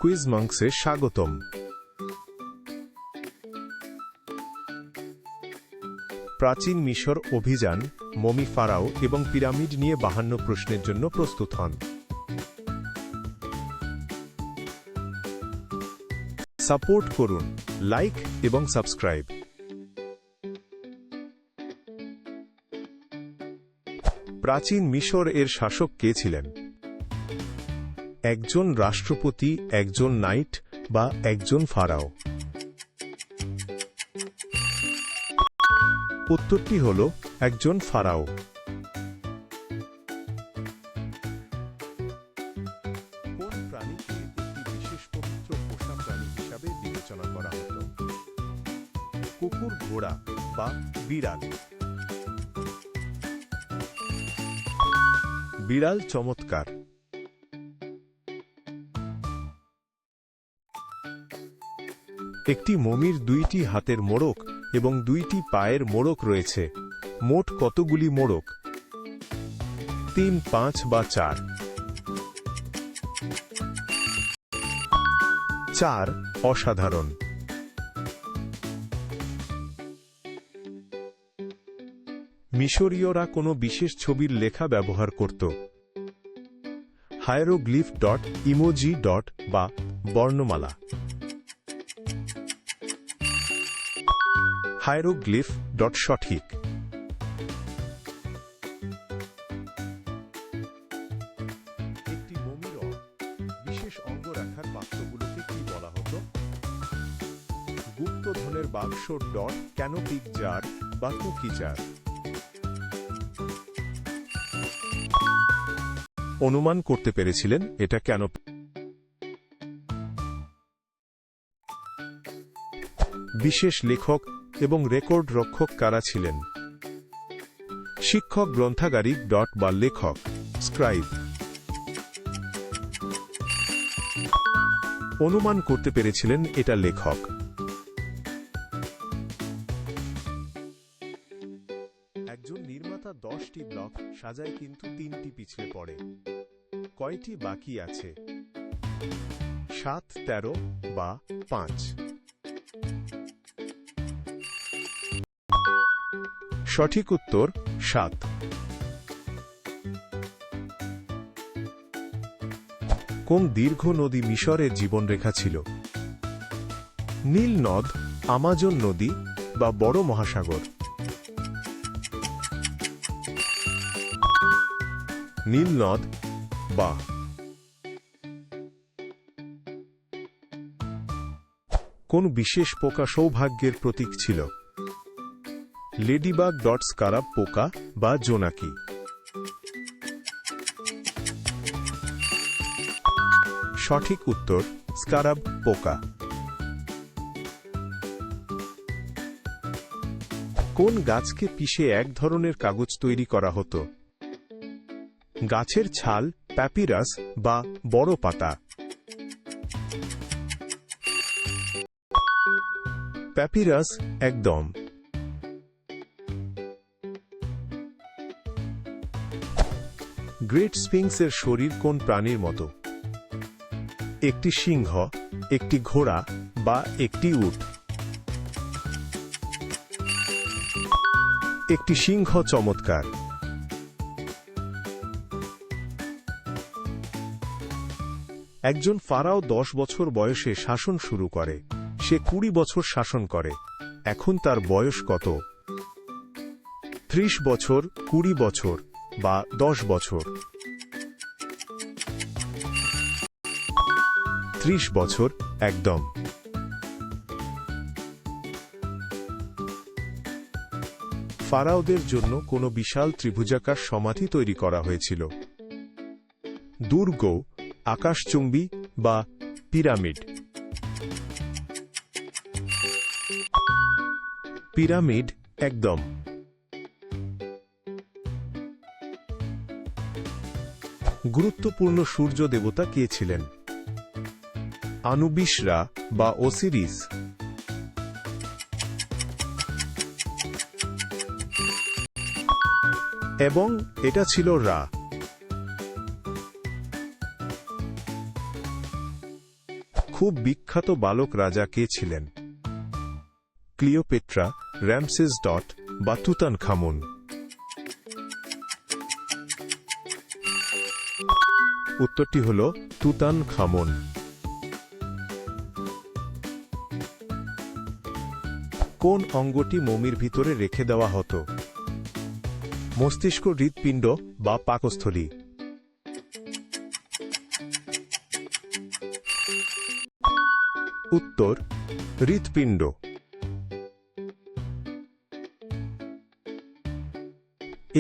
কুইজমঙ্কসে স্বাগতম। প্রাচীন মিশর অভিযান, মমি ফারাও এবং পিরামিড নিয়ে 52 প্রশ্নের জন্য প্রস্তুত হন। সাপোর্ট করুন, লাইক এবং সাবস্ক্রাইব। প্রাচীন মিশর এর শাসক কে ছিলেন? একজন রাষ্ট্রপতি, একজন নাইট বা একজন ফারাও? উত্তরটি হল একজন ফারাও। কোন প্রাণীকে একটি বিশেষ পবিত্র পোষা প্রাণী হিসাবে বিবেচনা করা হতো? কুকুর, ঘোড়া বা বিড়াল? বিড়াল চমৎকার। একটি মমির 2টি হাতের মোড়ক এবং 2টি পায়ের মোড়ক রয়েছে। মোট কতগুলি মোড়ক? 3, 5 বা 4? 4 অসাধারণ। মিশরীয়রা কোনো বিশেষ ছবির লেখা ব্যবহার করত? হায়ারোগ্লিফ ডট, ইমোজি ডট বা বর্ণমালা? হায়ারোগ্লিফ ডট সঠিক। একটি মমির বিশেষ অঙ্গ রাখার পাত্রগুলোকে কি বলা হতো? গুপ্তধনের বাক্স ডট, ক্যানোপিক জার বা কুকি জার? অনুমান করতে পেরেছিলেন এটা কেন? বিশেষ লেখক এবং রেকর্ড রক্ষক কারা ছিলেন? শিক্ষক, গ্রন্থাগারিক ডট বা লেখক, স্ক্রাইব? অনুমান করতে পেরেছিলেন এটা লেখক। একজন নির্মাতা 10টি ব্লক সাজায় কিন্তু 3টি পিছলে পড়ে। কয়টি বাকি আছে? 7, 13 বা 5? সঠিক উত্তর 7। কোন দীর্ঘ নদী মিশরের জীবনরেখা ছিল? নীল নদ, আমাজন নদী বা বড় মহাসাগর? নীল নদ বা। কোন বিশেষ পোকা সৌভাগ্যের প্রতীক ছিল? লেডিবাগ ডট, স্কারাব পোকা বা জোনাকি? সঠিক উত্তর স্কারাব পোকা। কোন গাছকে পিষে এক ধরনের কাগজ তৈরি করা হতো? গাছের ছাল, প্যাপিরাস বা বড় পাতা? প্যাপিরাস একদম। গ্রেট স্ফিংসের শরীর কোন প্রাণীর মতো? একটি সিংহ, একটি ঘোড়া বা একটি উট? একটি সিংহ চমৎকার। একজন ফারাও 10 বছর বয়সে শাসন শুরু করে। সে 20 বছর শাসন করে। এখন তার বয়স কত? 30 বছর, 20 বছর বা 10 বছর? 30 বছর একদম। ফারাওদের জন্য কোনো বিশাল ত্রিভুজাকার সমাধি তৈরি করা হয়েছিল? দুর্গ, আকাশচুম্বী বা পিরামিড? পিরামিড একদম। গুরুত্বপূর্ণ সূর্য দেবতা কে ছিলেন? আনুবিসরা বা ওসিরিস? এবং এটা ছিল রা। খুব বিখ্যাত বালক রাজা কে ছিলেন? ক্লিওপেট্রা, র্যামসেস বা তুতানখামুন? উত্তরটি হল তুতানখামুন। কোন অঙ্গটি মমির ভিতরে রেখে দেওয়া হতো? মস্তিষ্ক, হৃৎপিণ্ড বা পাকস্থলী? উত্তর হৃৎপিণ্ড।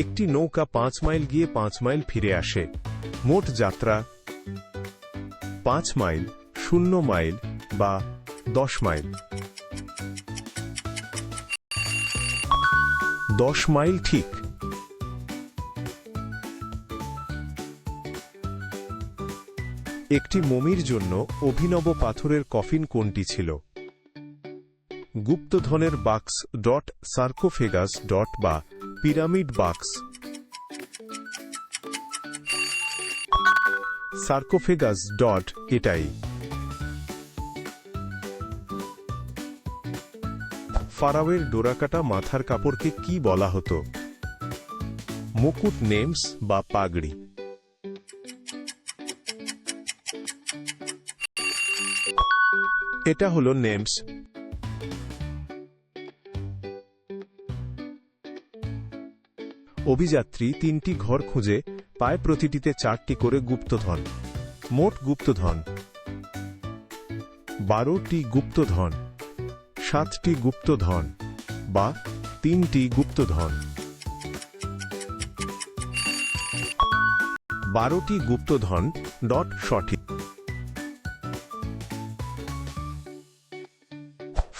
একটি নৌকা 5 মাইল গিয়ে 5 মাইল ফিরে আসে। মোট যাত্রা 5 মাইল, 0 মাইল বা 10 মাইল? 10 মাইল ঠিক। একটি মমির জন্য অভিনব পাথরের কফিন কোনটি ছিল? গুপ্তধনের বাক্স সার্কোফেগাস বা পিরামিড বাক্স? সার্কোফেগাস এটাই। ফারাওয়ের ডোরাকাটা মাথার কাপড়কে কি বলা হতো? মুকুট, নেমস বা পাগড়ি? এটা হলো নেমস। অভিযাত্রী 3টি ঘর খুঁজে পায়, প্রতিটিতে 4টি করে গুপ্তধন। মোট গুপ্তধন 12টি গুপ্তধন, 7টি গুপ্তধন বা 3টি গুপ্তধন? 12টি গুপ্তধন সঠিক।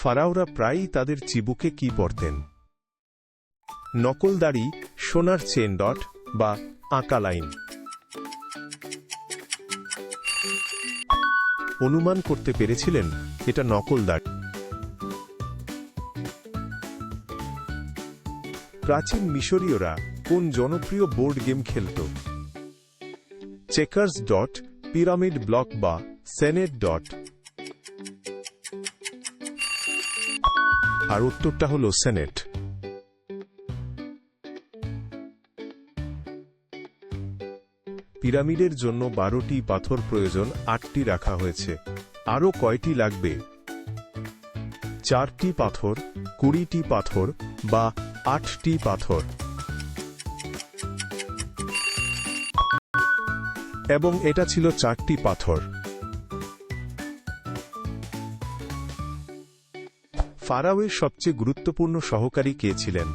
ফারাওরা প্রায়ই তাদের চিবুকে কি পরতেন? নকল দাড়ি, সোনার চেন বা আঁকা লাইন? অনুমান করতে পেরেছিলেন এটা নকল দাড়ি। প্রাচীন মিশরীয়রা কোন জনপ্রিয় বোর্ড গেম খেলত? চেকার্স পিরামিড ব্লক বা সেনেট আর উত্তরটা হল সেনেট। পিরামিডের জন্য 12টি পাথর প্রয়োজন, 8টি রাখা হয়েছে। আরও কয়টি লাগবে? 4টি পাথর, 20টি পাথর বা 8টি পাথর? এবং এটা ছিল 4টি পাথর। ফারাওয়ের সবচেয়ে গুরুত্বপূর্ণ সহকারী কে ছিলেন?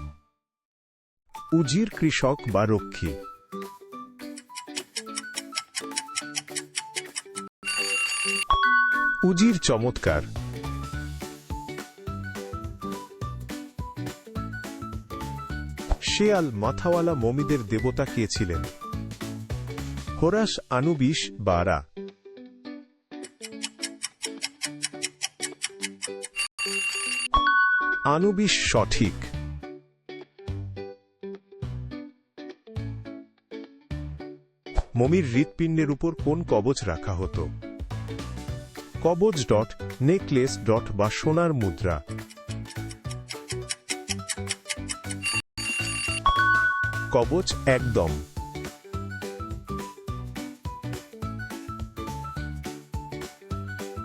উজির, কৃষক বা রক্ষী? উজির চমৎকার। শেয়াল মাথাওয়ালা মমিদের দেবতা কে ছিলেন? হোরাস, আনুবিস বা রা? আনুবিস সঠিক। মমির হৃৎপিণ্ডের উপর কোন কবচ রাখা হতো? কবচ নেকলেস বা সোনার মুদ্রা? কবচ একদম।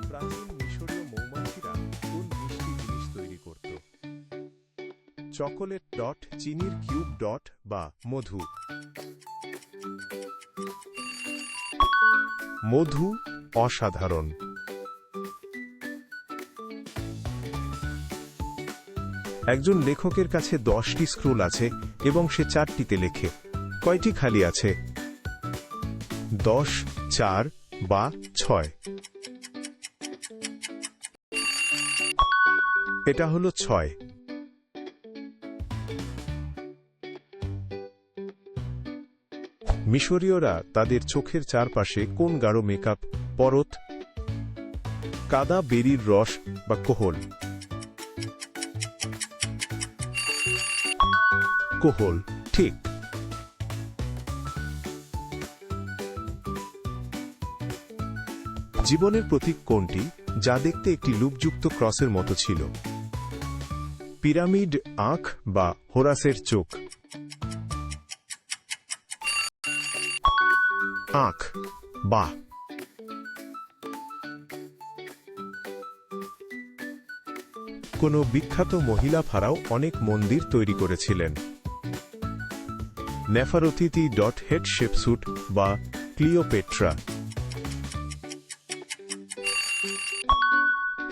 প্রাচীন মিশরীয় মৌমাছিরা কোন মিষ্টি জিনিস তৈরি করত? চকোলেট চিনির কিউব বা মধু? মধু অসাধারণ। একজন লেখকের কাছে 10টি স্ক্রোল আছে এবং সে 4টিতে লেখে। কয়টি খালি আছে? 10, 4 বা 6? এটা হলো 6। মিশরীয়রা তাদের চোখের চারপাশে কোন গাঢ় মেকআপ পরত? কাদা, বেরির রস বা কোহল? কোহল ঠিক। জীবনের প্রতীক কোনটি? যা দেখতে একটি লুপযুক্ত ক্রসের মতো ছিল। পিরামিড আঁখ বা হোরাসের চোখ। আঁখ বা কোনো বিখ্যাত মহিলা ফারাও অনেক মন্দির তৈরি করেছিলেন। নেফারতিতি হেটশেপসুট বা ক্লিওপেট্রা।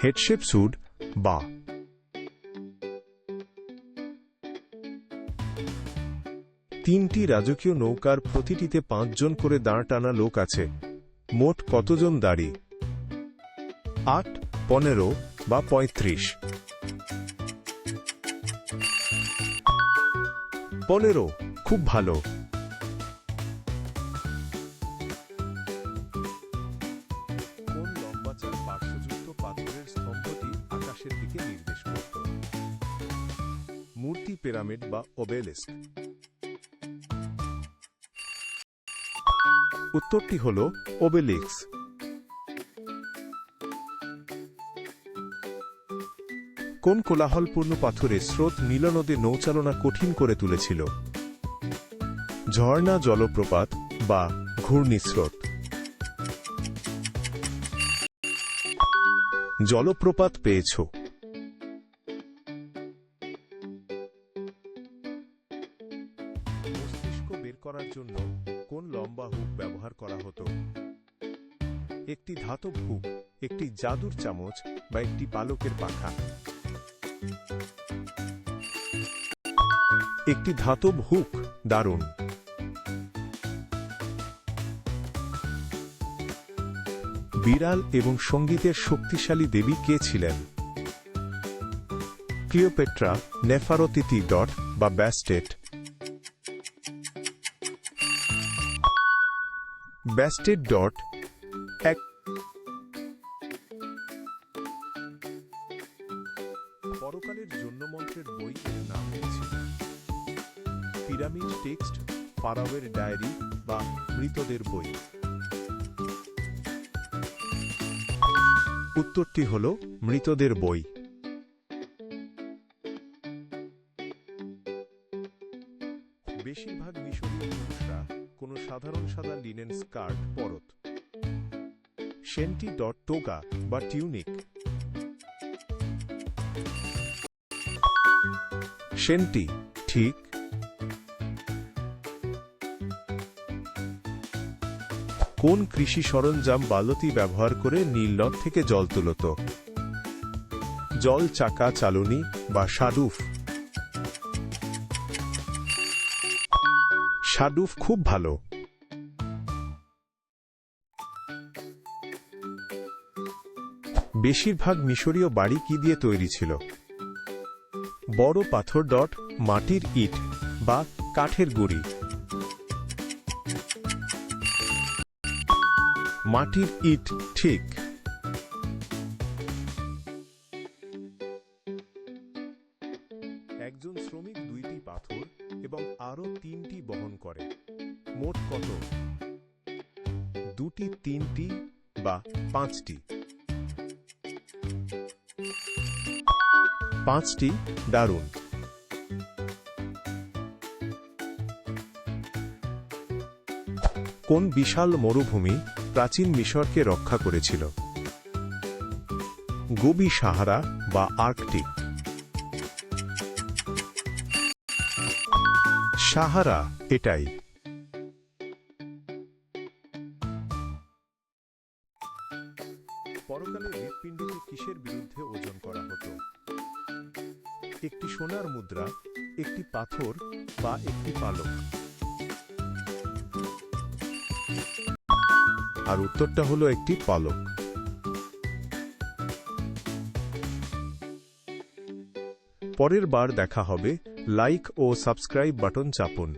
হেটশেপসুট বা তিনটি রাজকীয় নৌকার প্রতিটিতে 5 জন করে দাঁড় টানা লোক আছে। মোট কতজন দাঁড়ি? 8, 15 বা 35? 15। খুব ভালো। কোন লম্বাচার পার্শ্বযুক্ত পাথরের স্তম্ভটি আকাশের দিকে নির্দেশ করত? মূর্তি, পিরামিড বা ওবেলিস্ক? উত্তরটি হল ওবেলিস্ক। কোন কোলাহলপূর্ণ পাথরে স্রোত নীল নদে নৌচালনা কঠিন করে তুলেছিল? ঝর্ণা, জলপ্রপাত বা ঘূর্ণিস্রোত? জলপ্রপাত পেয়েছ। মস্তিষ্ক বের করার জন্য কোন লম্বা হুক ব্যবহার করা হতো? একটি ধাতব হুক, একটি জাদুর চামচ বা একটি পালকের পাখা? একটি ধাতব হুক। দারুণ। বিড়াল এবং সঙ্গীতের শক্তিশালী দেবী কে ছিলেন? ক্লিওপেট্রা, নেফারতিতি বা ব্যাস্টেট? ব্যাস্টেট এক। পরকালের জন্য মন্ত্রের বই এর নাম ছিল? পিরামিড টেক্সট, ফারাওয়ের ডায়েরি বা মৃতদের বই? উত্তরটি হল মৃতদের বই। বেশিরভাগ মিশরীয় পুরুষরা কোনো সাধারণ সাদা লিনেন স্কার্ট পরত। সেন্টি টোগা বা টিউনিক? সেন্টি। ঠিক। কোন কৃষি সরঞ্জাম বালতি ব্যবহার করে নীল নদ থেকে জল তুলত? জল চাকা, চালনি বা শাডুফ? শাডুফ। খুব ভালো। বেশিরভাগ মিশরীয় বাড়ি কি দিয়ে তৈরি ছিল? বড় পাথর, মাটির ইট বা কাঠের গুঁড়ি? মাটির ইট। ঠিক। একজন শ্রমিক 2টি পাথর এবং আরও 3টি বহন করে। মোট কত? 2টি, 3টি বা 5টি? 5টি। দারুণ। কোন বিশাল মরুভূমি প্রাচীন মিশরকে রক্ষা করেছিল? গোবি সাহারা বা আর্কটিক? সাহারা। এটাই। পরকালে হৃৎপিণ্ডকে কিসের বিরুদ্ধে ওজন করা হতো? একটি সোনার মুদ্রা, একটি পাথর বা একটি পালক? আর উত্তরটা হলো একটি পালক। পরের বার দেখা হবে। লাইক ও সাবস্ক্রাইব বাটন চাপুন।